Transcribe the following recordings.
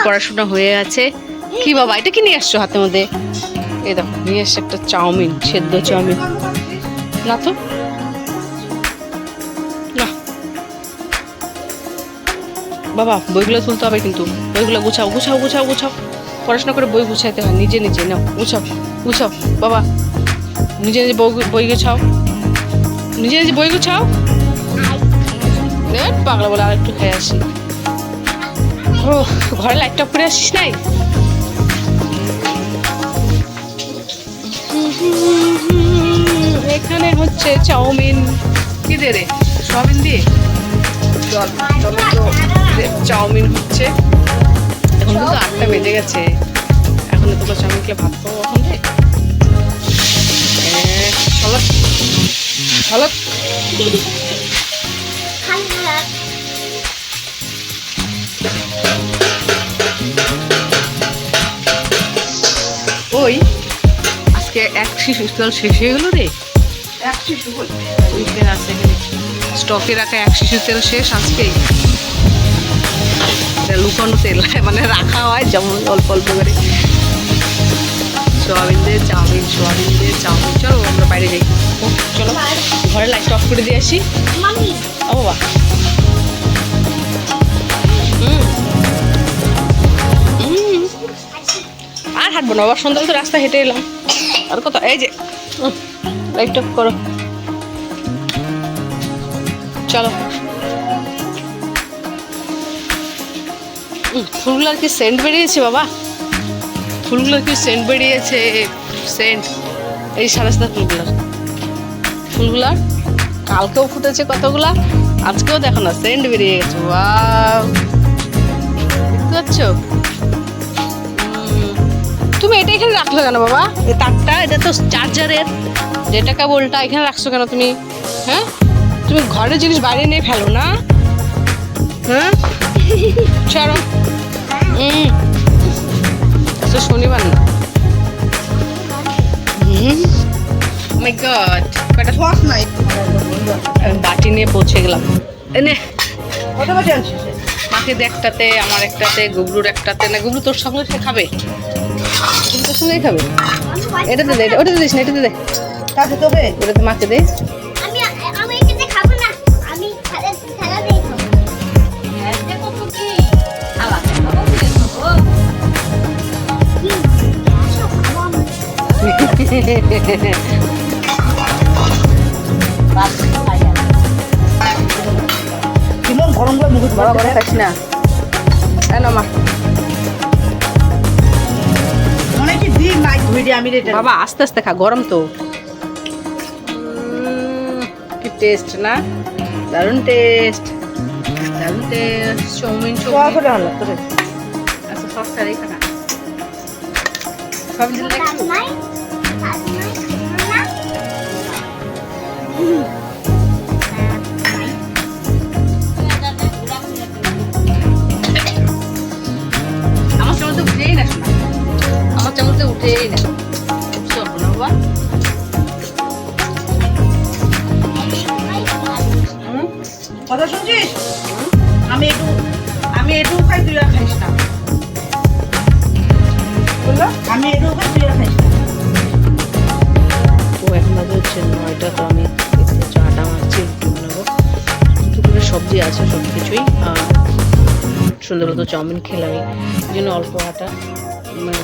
পড়াশোনা হয়ে আছে। কি বাবা, এটা কি নিয়ে আসছো হাতের মধ্যে? এই দেখো নিয়ে আসছে একটা চাউমিন, সেদ্ধ চাউমিন। না তো, না বাবা, বইগুলো তুলতে হবে কিন্তু। বইগুলো গুছাও গুছাও গুছাও গুছাও। পড়াশোনা করে বই গুছাইতে হয় নিজে নিজে। নাও গুছাও গুছাও বাবা, নিজে নিজে বই গুছাও, নিজে নিজে বই গুছাও। পাগলা বলে আর একটু খেয়ে আসি। ও, ঘরে লাইট অফ করে আসিস নাই? এখানে হচ্ছে চাউমিন। কি দে রে, সোয়াবিন দিয়ে জল টমেটো চাউমিন হচ্ছে। এখন তো 8টা বেজে গেছে, এখন তোকে চাউমিন খেয়ে ভাত খাবো এখন রে। চলো চলো। ওই আজকে এক শিশু তেল শেষ হয়ে গেল রে। এক শিশু আছে এখানে স্টকে রাখা, এক শিশু তেল শেষ আজকেই। লুকানো তেল, মানে রাখা হয় যেমন অল্প অল্প করে। সোয়াবিন দিয়ে চাউমিন, সোয়াবিন দিয়ে চাউমিন। চলো আমরা বাইরে যাই। চলো ঘরে লাইট অফ করে দিয়ে আসি। ও বাবা, আর হাঁটবো না বাবা, সন্ধ্যা তো রাস্তা হেঁটে এলাম আর কত। এই যে লাইট অফ করো, চলো। ফুলগুলোর কি সেন্ট বেরিয়েছে বাবা? ফুলগুলোর কি সেন্ট বেরিয়েছে? সেন্ট এই সাদা সাদা ফুলগুলার কালকেও ফুটেছে কতগুলা, আজকেও দেখো না সেন্ট বেরিয়ে গেছে। ওয়াও, দেখতে পাচ্ছ? তুমি এটা এখানে রাখলো কেন বাবা? এই তারটা, এটা তো চার্জারের, যেটা কেবলটা এখানে রাখছো কেন তুমি? হ্যাঁ, তুমি ঘরের জিনিস বাইরে নিয়ে ফেলো না। হ্যাঁ চলো। শনিবার না। মাই গড, কটা থস নাই। বাটি নিয়ে পৌঁছে গেলাম। এনে কত বাটি আনছিস? মাকে দে একটাতে, আমার একটাতে, গুবলুর একটাতে। না গুবলু তোর সঙ্গে সে খাবে, গুবলু তোর সঙ্গেই খাবে। এটাতে দে, ওটাতে দিস না, এটাতে দে। কাকে দেবে? ওটাতে মাকে দে। আমি এটাতে খাবো না, আমি থালা দিয়ে খাবো। এটা কত কি? থালা খাবো কি খাবো? কেমন গরম গরম মুখ বড় বড় খাইস না। মা বাবা আস্তে আস্তে খা, গরম তো। কি টেস্ট না, দারুণ টেস্ট, দারুণ টেস্ট। চাউমিন আচ্ছা সব সারাই খানা সব দিলে আমার চামচে উঠেই না, শোনা আমার চামচে উঠেই না। চলবো না বাবা, কথা শুনছিস? আমি একটু খাই, তুই আর খাইস না। বললো আমি একটু খাই, তুই আর খাইস না। ও এখন বাজে হচ্ছে 9টা, তো আমি একটু আটা মারছি, একটু বানাবো। দুপুরে সবজি আছে সব কিছুই, আর সুন্দর মতো চাউমিন খেলাম, এই জন্য অল্প আটা, মানে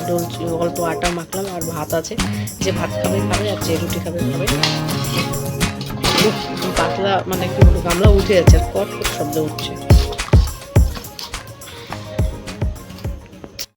অল্প আটা মাখলাম। আর ভাত আছে, যে ভাত খাবে খাবে, আর যে রুটি খাবে খাবে। পাতলা, মানে কি বলবো, গামলা উঠে যাচ্ছে আর কট কট শব্দ উঠছে।